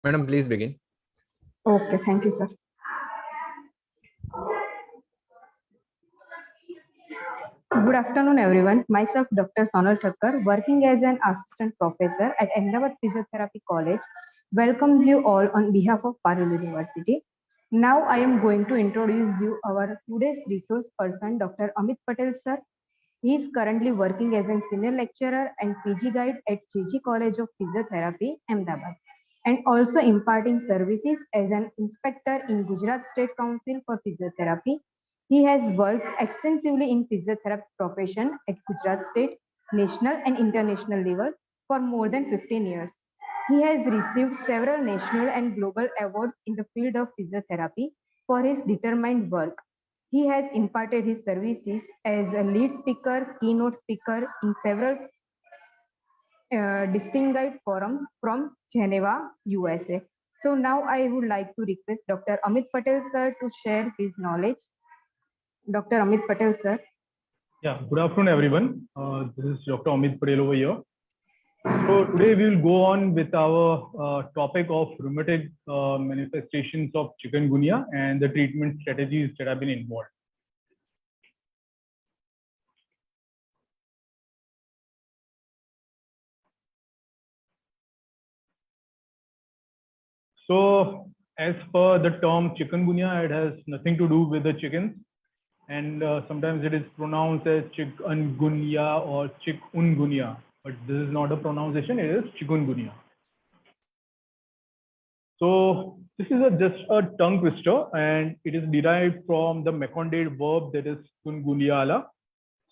Madam, please begin. Okay, thank you, sir. Good afternoon, everyone. Myself, Dr. Sonal Thakkar, working as an assistant professor at Ahmedabad Physiotherapy College, welcomes you all on behalf of Parul University. Now, I am going to introduce you our today's resource person, Dr. Amit Patel, sir. He is currently working as a senior lecturer and PG guide at JG College of Physiotherapy, Ahmedabad, and also imparting services as an inspector in Gujarat State Council for Physiotherapy. He has worked extensively in physiotherapy profession at Gujarat State, national and international level for more than 15 years. He has received several national and global awards in the field of physiotherapy for his determined work. He has imparted his services as a lead speaker, keynote speaker in several distinguished forums from Geneva, USA. So now I would like to request Dr. Amit Patel sir to share his knowledge. Dr. Amit Patel sir. Yeah, good afternoon, everyone. This is Dr. Amit Patel over here. So today we will go on with our topic of rheumatic manifestations of chikungunya and the treatment strategies that have been involved. So as per the term chikungunya, it has nothing to do with the chickens. And sometimes it is pronounced as chikungunya or chikungunya, but this is not a pronunciation, it is chikungunya. So this is just a tongue twister, and it is derived from the Macondate verb that is kungunyala.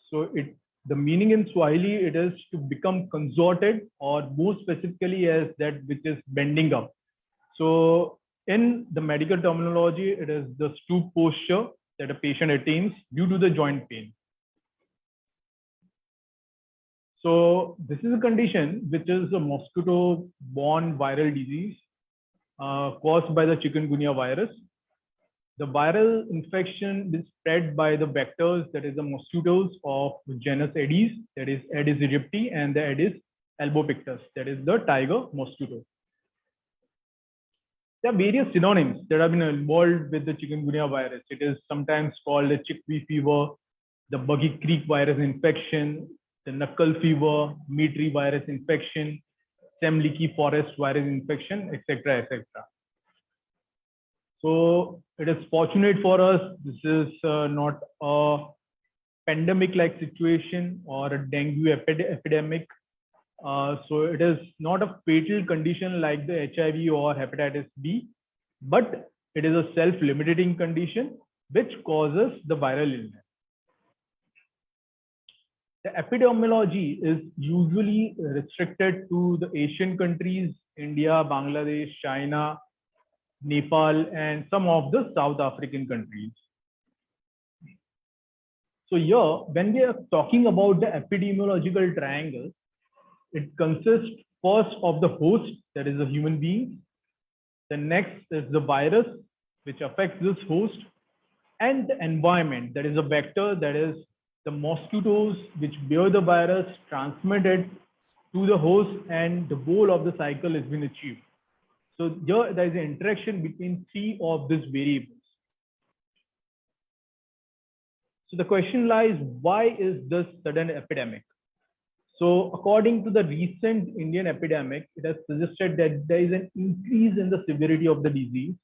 So the meaning in Swahili, it is to become consorted, or more specifically as that which is bending up. So in the medical terminology, it is the stoop posture that a patient attains due to the joint pain. So this is a condition which is a mosquito-borne viral disease caused by the chikungunya virus. The viral infection is spread by the vectors, that is the mosquitoes of genus Aedes, that is Aedes aegypti, and the Aedes albopictus, that is the tiger mosquito. There are various synonyms that have been involved with the chikungunya virus. It is sometimes called the chickpea fever, the buggy creek virus infection, the knuckle fever, meat-tree virus infection, stem leaky forest virus infection, etc., etc. So it is fortunate for us. This is not a pandemic-like situation or a dengue epidemic. So it is not a fatal condition like the HIV or hepatitis B, but it is a self-limiting condition which causes the viral illness. The epidemiology is usually restricted to the Asian countries, India, Bangladesh, China, Nepal, and some of the South African countries. So here, when we are talking about the epidemiological triangle, it consists first of the host, that is a human being. The next is the virus, which affects this host, and the environment, that is a vector, that is the mosquitoes which bear the virus, transmit it to the host, and the goal of the cycle has been achieved. So here there is an interaction between three of these variables. So the question lies, why is this sudden epidemic? So according to the recent Indian epidemic, it has suggested that there is an increase in the severity of the disease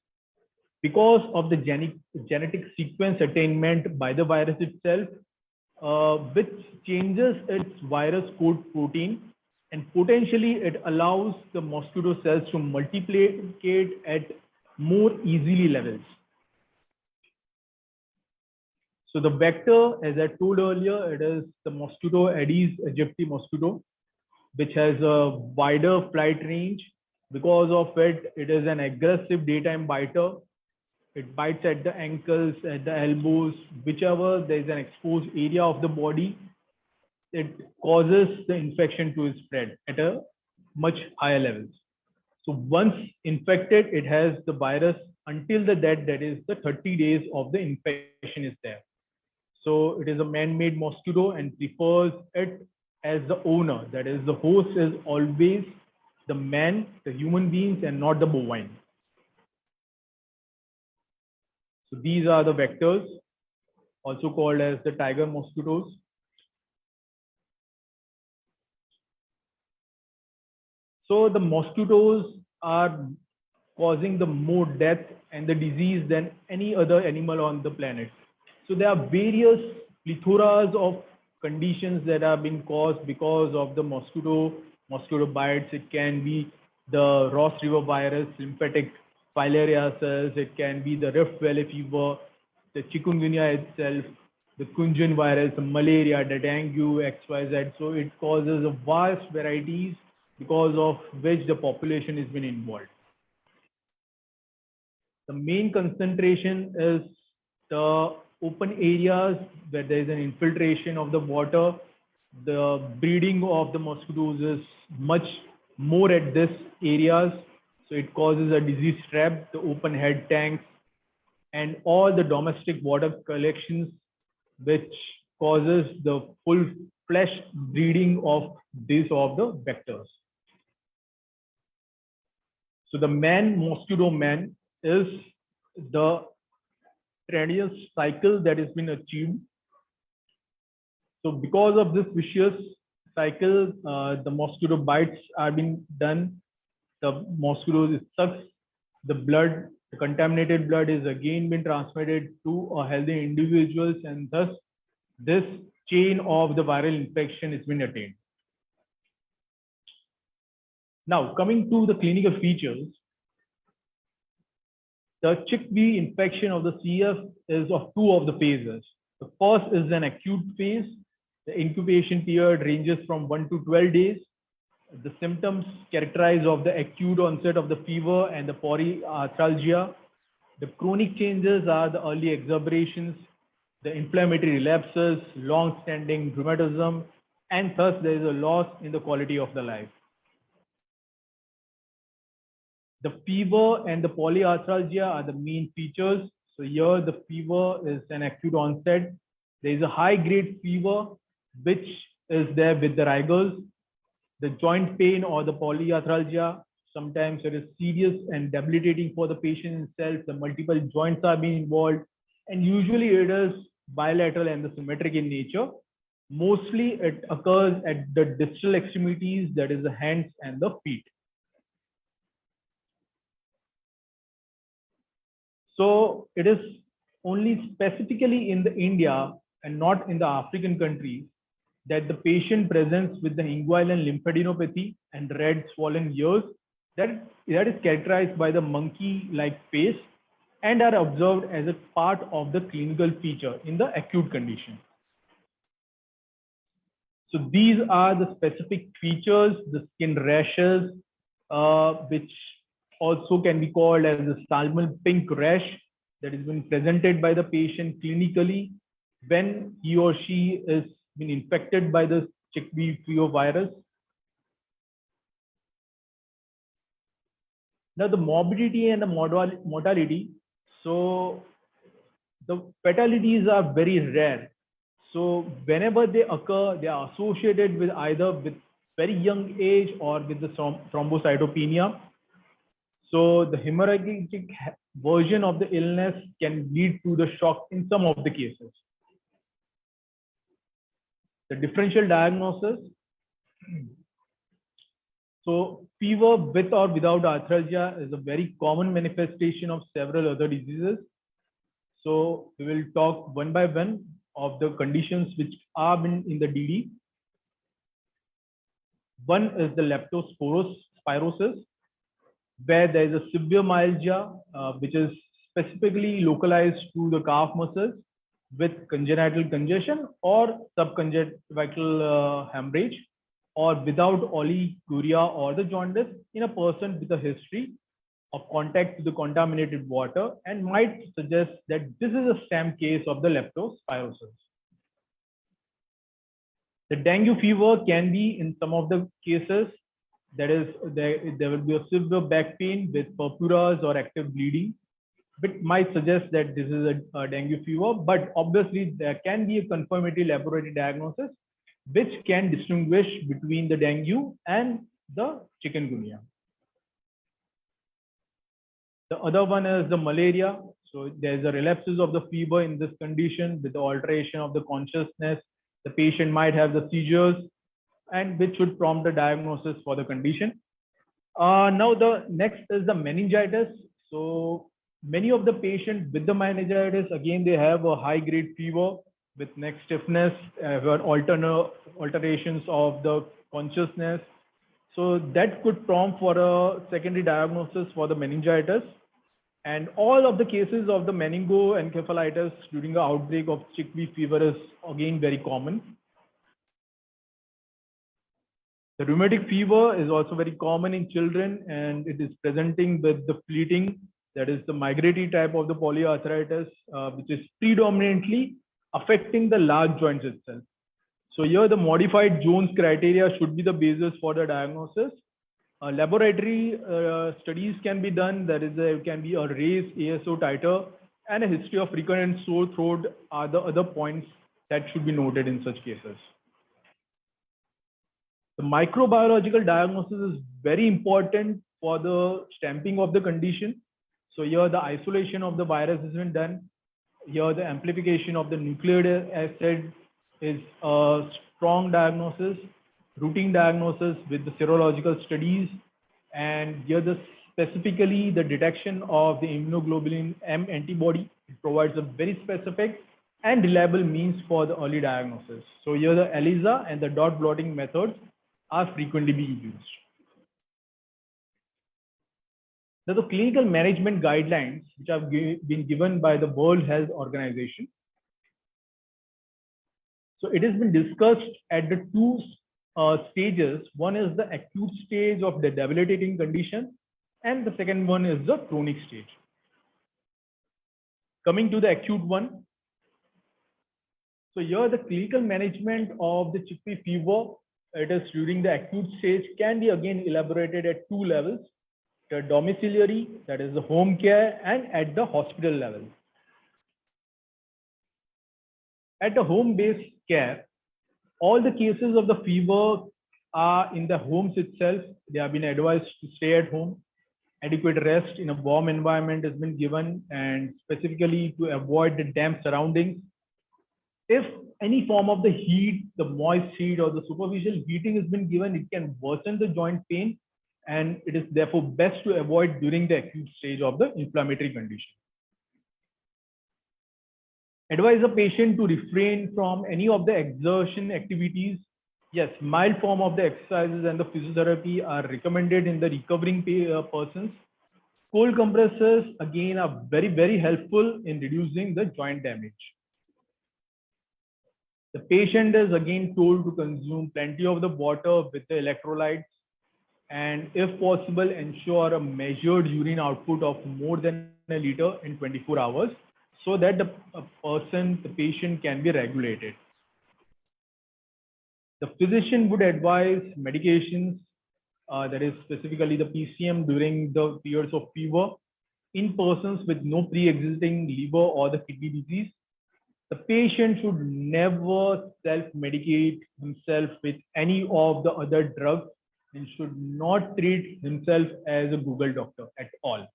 because of the genetic sequence attainment by the virus itself, which changes its virus code protein, and potentially it allows the mosquito cells to multiplicate at more easily levels. So the vector, as I told earlier, it is the mosquito Aedes aegypti mosquito, which has a wider flight range. Because of it, it is an aggressive daytime biter. It bites at the ankles, at the elbows, whichever there is an exposed area of the body. It causes the infection to spread at a much higher levels. So once infected, it has the virus until the death, that is the 30 days of the infection is there. So it is a man-made mosquito and prefers it as the owner, that is the host is always the man, the human beings, and not the bovine. So these are the vectors, also called as the tiger mosquitoes. So the mosquitoes are causing the more death and the disease than any other animal on the planet. So there are various plethoras of conditions that are being caused because of the mosquito bites. It can be the Ross River virus, lymphatic filariasis. It can be the Rift Valley fever, the chikungunya itself, the Kunjun virus, the malaria, the dengue, XYZ. So it causes a vast varieties because of which the population has been involved. The main concentration is the open areas where there is an infiltration of the water. The breeding of the mosquitoes is much more at this areas. So it causes a disease trap, the open head tanks, and all the domestic water collections, which causes the full flesh breeding of these of the vectors. So the mosquito man is the radius cycle that has been achieved. So because of this vicious cycle, the mosquito bites are being done. The mosquito sucks the blood. The contaminated blood is again been transmitted to a healthy individuals, and thus this chain of the viral infection has been attained. Now, coming to the clinical features, the chickpea infection of the CF is of two of the phases. The first is an acute phase. The incubation period ranges from 1 to 12 days. The symptoms characterized of the acute onset of the fever and the polyarthralgia. The chronic changes are the early exacerbations, the inflammatory relapses, long-standing rheumatism, and thus there is a loss in the quality of the life. The fever and the polyarthralgia are the main features. So here the fever is an acute onset. There is a high-grade fever, which is there with the rigors. The joint pain or the polyarthralgia, sometimes it is serious and debilitating for the patient itself. The multiple joints are being involved, and usually it is bilateral and the symmetric in nature. Mostly it occurs at the distal extremities, that is the hands and the feet. So it is only specifically in the India and not in the African countries that the patient presents with the inguinal lymphadenopathy and red swollen ears that is characterized by the monkey-like face and are observed as a part of the clinical feature in the acute condition. So these are the specific features, the skin rashes, which also can be called as the salmon pink rash that has been presented by the patient clinically when he or she is been infected by the chickpea fever virus. Now the morbidity and the mortality. So the fatalities are very rare. So whenever they occur, they are associated with either with very young age or with the thrombocytopenia. So the hemorrhagic version of the illness can lead to the shock in some of the cases. The differential diagnosis. So fever with or without arthralgia is a very common manifestation of several other diseases. So we will talk one by one of the conditions which are in the DD. One is the leptospirosis, where there is a severe myalgia, which is specifically localized to the calf muscles with congenital congestion or subconjunctival hemorrhage, or without oliguria or the jaundice in a person with a history of contact with the contaminated water, and might suggest that this is a stem case of the leptospirosis. The dengue fever can be in some of the cases, that is, there will be a severe back pain with purpuras or active bleeding, which might suggest that this is a dengue fever, but obviously there can be a confirmatory laboratory diagnosis which can distinguish between the dengue and the chikungunya. The other one is the malaria. So there's a relapses of the fever in this condition with the alteration of the consciousness. The patient might have the seizures, and which should prompt the diagnosis for the condition. Now the next is the meningitis. So many of the patients with the meningitis, again, they have a high grade fever with neck stiffness, alterations of the consciousness. So that could prompt for a secondary diagnosis for the meningitis. And all of the cases of the meningoencephalitis during the outbreak of chickpea fever is again very common. The rheumatic fever is also very common in children, and it is presenting with the fleeting, that is the migratory type of the polyarthritis, which is predominantly affecting the large joints itself. So here the modified Jones criteria should be the basis for the diagnosis. Laboratory studies can be done. There can be a raised ASO titer and a history of recurrent sore throat are the other points that should be noted in such cases. The microbiological diagnosis is very important for the stamping of the condition. So here the isolation of the virus has been done. Here the amplification of the nucleic acid is a strong diagnosis, routine diagnosis with the serological studies, and here specifically the detection of the immunoglobulin M antibody. It provides a very specific and reliable means for the early diagnosis. So here the ELISA and the dot blotting methods are frequently being used. Now, the clinical management guidelines, which have been given by the World Health Organization. So it has been discussed at the two stages. One is the acute stage of the debilitating condition, and the second one is the chronic stage. Coming to the acute one. So here the clinical management of the chickpea fever, it is during the acute stage, can be again elaborated at two levels: the domiciliary, that is the home care, and at the hospital level. At the home-based care, all the cases of the fever are in the homes itself. They have been advised to stay at home. Adequate rest in a warm environment has been given, and specifically to avoid the damp surroundings. If any form of the heat, the moist heat or the superficial heating has been given, it can worsen the joint pain, and it is therefore best to avoid during the acute stage of the inflammatory condition. Advise a patient to refrain from any of the exertion activities. Yes, mild form of the exercises and the physiotherapy are recommended in the recovering persons. Cold compressors again are very, very helpful in reducing the joint damage. The patient is again told to consume plenty of the water with the electrolytes, and if possible, ensure a measured urine output of more than a liter in 24 hours so that the patient can be regulated. The physician would advise medications, that is specifically the PCM during the periods of fever in persons with no pre-existing liver or the kidney disease. The patient should never self-medicate himself with any of the other drugs and should not treat himself as a Google doctor at all.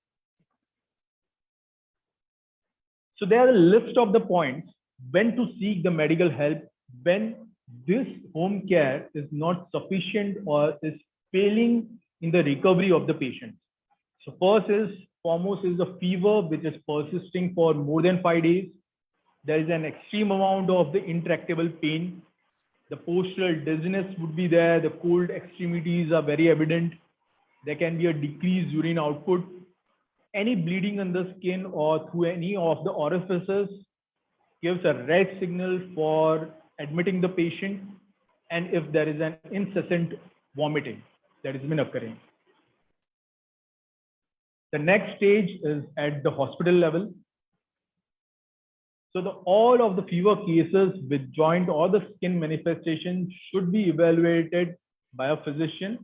So there are a list of the points when to seek the medical help when this home care is not sufficient or is failing in the recovery of the patient. So foremost is the fever, which is persisting for more than 5 days. There is an extreme amount of the intractable pain. The postural dizziness would be there. The cold extremities are very evident. There can be a decreased urine output. Any bleeding on the skin or through any of the orifices gives a red signal for admitting the patient, and if there is an incessant vomiting that has been occurring. The next stage is at the hospital level. So all of the fever cases with joint or the skin manifestation should be evaluated by a physician.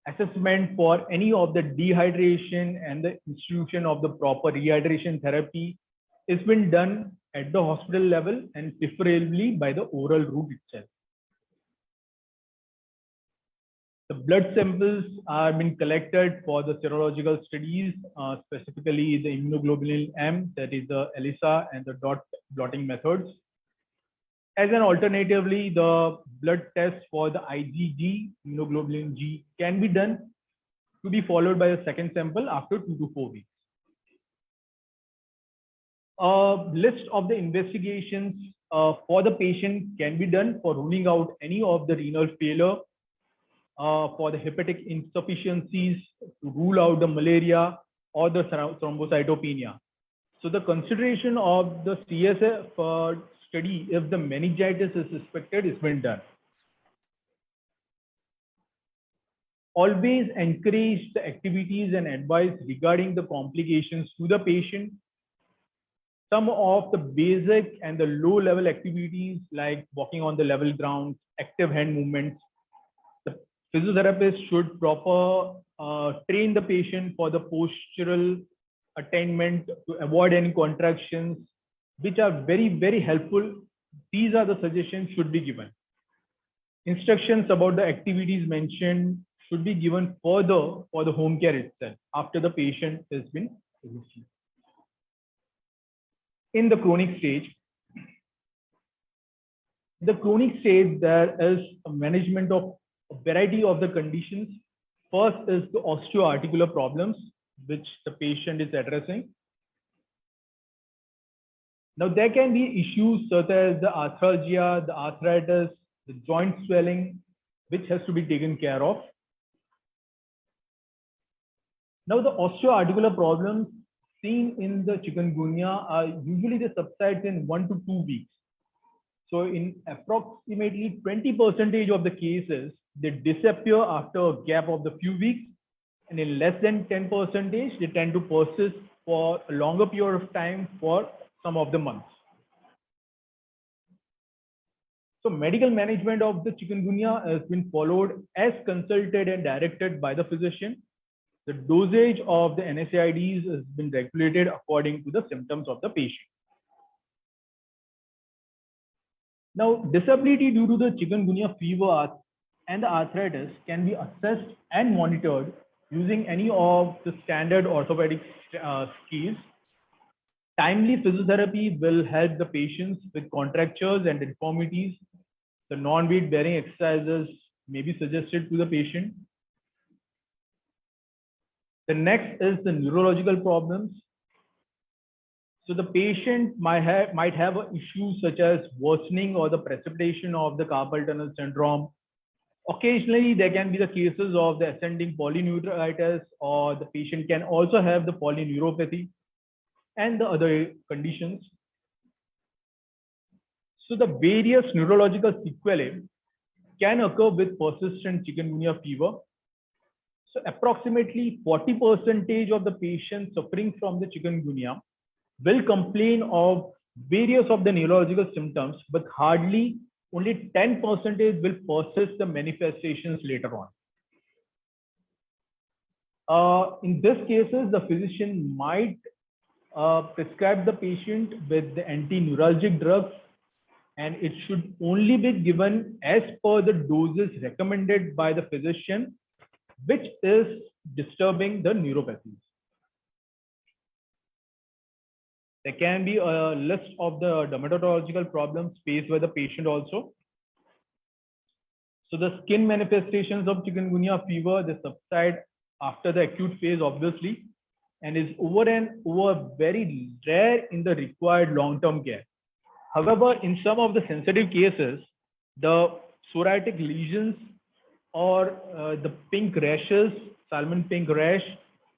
Assessment for any of the dehydration and the institution of the proper rehydration therapy is been done at the hospital level and preferably by the oral route itself. The blood samples are being collected for the serological studies, specifically the immunoglobulin M, that is the ELISA, and the dot blotting methods. As an alternatively, the blood test for the IgG, immunoglobulin G, can be done, to be followed by a second sample after 2 to 4 weeks. A list of the investigations for the patient can be done for ruling out any of the renal failure, for the hepatic insufficiencies, to rule out the malaria or the thrombocytopenia. So the consideration of the CSF study, if the meningitis is suspected, is been done. Always encourage the activities and advice regarding the complications to the patient. Some of the basic and the low level activities like walking on the level ground, active hand movements. The physiotherapist should proper train the patient for the postural attainment to avoid any contractions, which are very, very helpful. These are the suggestions should be given. Instructions about the activities mentioned should be given further for the home care itself after the patient has been received. In the chronic stage, there is a management of a variety of the conditions. First is the osteoarticular problems, which the patient is addressing. Now, there can be issues such as the arthralgia, the arthritis, the joint swelling, which has to be taken care of. Now, the osteoarticular problems seen in the chikungunya are usually they subside in 1 to 2 weeks. So in approximately 20% of the cases, they disappear after a gap of the few weeks, and in less than 10%, they tend to persist for a longer period of time for some of the months. So medical management of the chikungunya has been followed as consulted and directed by the physician. The dosage of the NSAIDs has been regulated according to the symptoms of the patient. Now, disability due to the chikungunya fever and the arthritis can be assessed and monitored using any of the standard orthopedic skills. Timely physiotherapy will help the patients with contractures and deformities. The non-weight bearing exercises may be suggested to the patient. The next is the neurological problems. So the patient might have issues such as worsening or the precipitation of the carpal tunnel syndrome. Occasionally, there can be the cases of the ascending polyneuritis, or the patient can also have the polyneuropathy and the other conditions. So the various neurological sequelae can occur with persistent chikungunya fever. So approximately 40% of the patients suffering from the chikungunya will complain of various of the neurological symptoms, but hardly only 10% will persist the manifestations later on. In these cases, the physician might prescribe the patient with the anti-neuralgic drugs, and it should only be given as per the doses recommended by the physician, which is disturbing the neuropathies. There can be a list of the dermatological problems faced by the patient also. So the skin manifestations of chikungunya fever, they subside after the acute phase, obviously, and is over very rare in the required long-term care. However, in some of the sensitive cases, the psoriatic lesions or the pink rashes, salmon pink rash,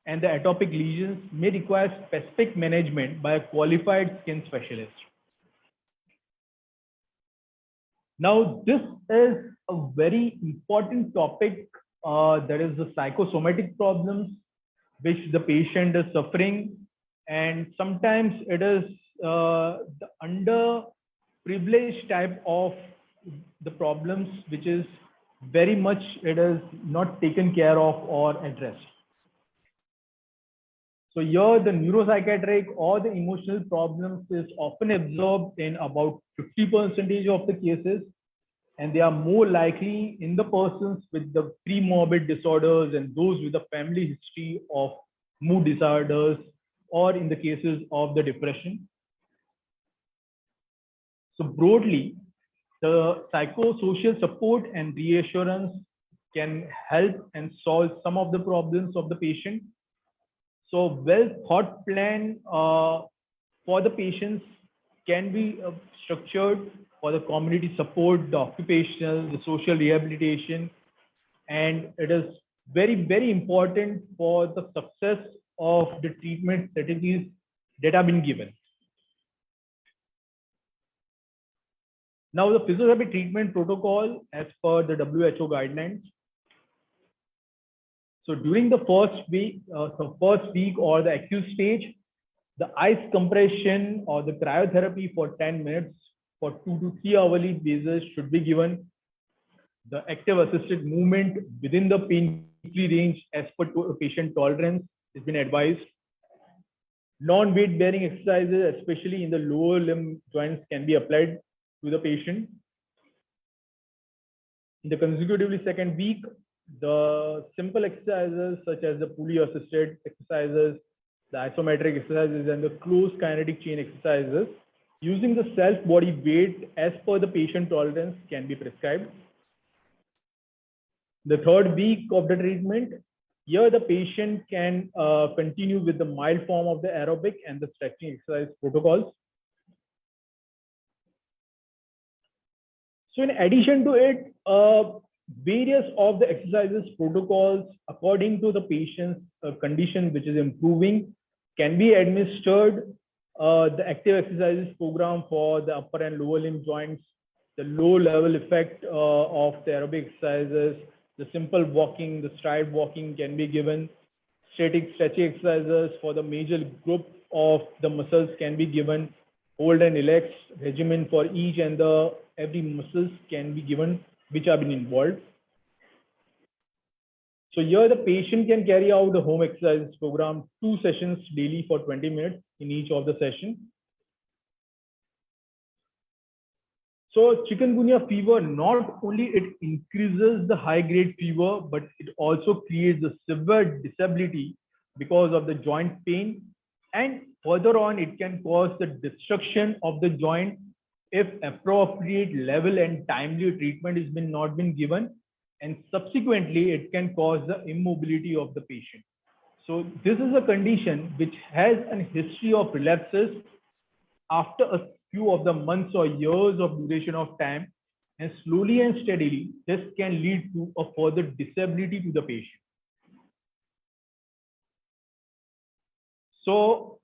and the atopic lesions may require specific management by a qualified skin specialist. Now, this is a very important topic. That is the psychosomatic problems which the patient is suffering, and sometimes it is the underprivileged type of the problems which is very much it is not taken care of or addressed. So here the neuropsychiatric or the emotional problems is often absorbed in about 50% of the cases. and they are more likely in the persons with the pre-morbid disorders and those with a family history of mood disorders or in the cases of the depression. So broadly, the psychosocial support and reassurance can help and solve some of the problems of the patient. So well thought plan for the patients can be structured for the community support, the occupational, the social rehabilitation, and it is very important for the success of the treatment strategies that have been given. Now, the physiotherapy treatment protocol as per the WHO guidelines. So during the first week or the acute stage, the ice compression or the cryotherapy for 10 minutes for 2 to 3 hourly basis should be given. The active assisted movement within the pain-free range as per patient tolerance has been advised. Non-weight bearing exercises, especially in the lower limb joints, can be applied to the patient. In the consecutively second week, the simple exercises such as the pulley assisted exercises, the isometric exercises, and the closed kinetic chain exercises using the self body weight as per the patient tolerance can be prescribed. The third week of the treatment, here the patient can continue with the mild form of the aerobic and the stretching exercise protocols. So in addition to it, various of the exercises protocols according to the patient's condition which is improving can be administered. The active exercises program for the upper and lower limb joints, the low level effect of the aerobic exercises, the simple walking, the stride walking can be given. Static stretching exercises for the major group of the muscles can be given. Hold and relax regimen for each and the every muscles can be given which have been involved. So here the patient can carry out the home exercises program 2 sessions daily for 20 minutes in each of the session. So chikungunya fever, not only it increases the high grade fever, but it also creates a severe disability because of the joint pain. And further on, it can cause the destruction of the joint if appropriate level and timely treatment has not been given. And subsequently, it can cause the immobility of the patient. So this is a condition which has a history of relapses after a few of the months or years of duration of time, and slowly and steadily, this can lead to a further disability to the patient. So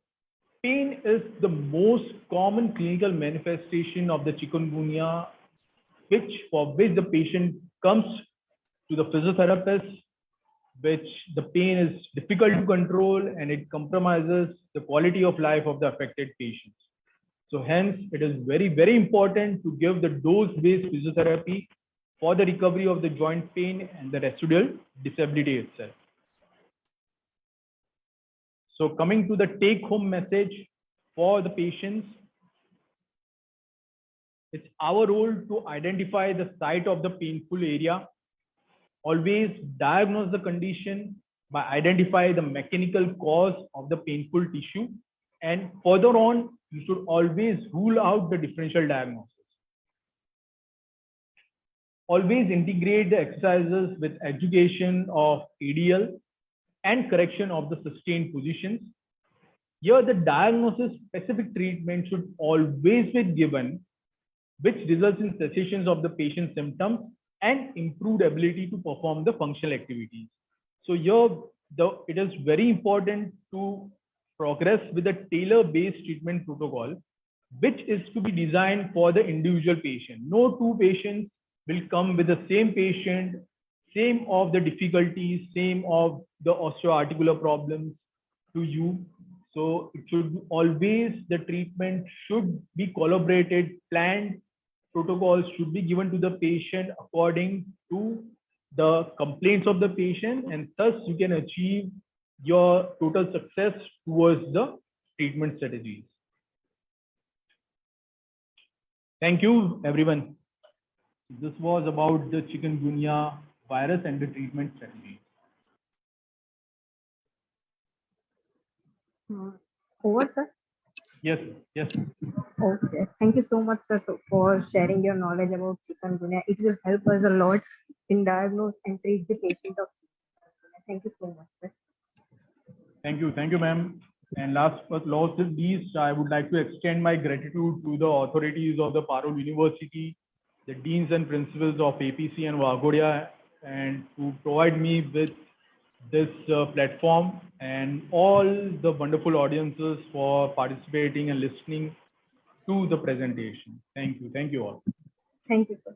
pain is the most common clinical manifestation of the chikungunya, for which the patient comes to the physiotherapist, which the pain is difficult to control and it compromises the quality of life of the affected patients. So hence, it is very important to give the dose-based physiotherapy for the recovery of the joint pain and the residual disability itself. So coming to the take-home message for the patients, it's our role to identify the site of the painful area. Always diagnose the condition by identifying the mechanical cause of the painful tissue. And further on, you should always rule out the differential diagnosis. Always integrate the exercises with education of ADL and correction of the sustained positions. Here, the diagnosis specific treatment should always be given, which results in cessations of the patient's symptoms and improved ability to perform the functional activities. So here, it is very important to progress with a tailor-based treatment protocol, which is to be designed for the individual patient. No two patients will come with the same patient, same of the difficulties, same of the osteoarticular problems to you. So it should always, the treatment should be collaborated, planned, protocols should be given to the patient according to the complaints of the patient, and thus you can achieve your total success towards the treatment strategies. Thank you, everyone. This was about the chikungunya virus and the treatment strategy. Over, sir. Yes, yes. Okay. Thank you so much, sir, for sharing your knowledge about chikungunya. It will help us a lot in diagnose and treat the patient of chikungunya. Thank you so much, sir. Thank you, ma'am. And last but not least, I would like to extend my gratitude to the authorities of the Parul University, the deans and principals of APC and Wagodia, and to provide me with this platform, and all the wonderful audiences for participating and listening to the presentation. Thank you all. Thank you, sir.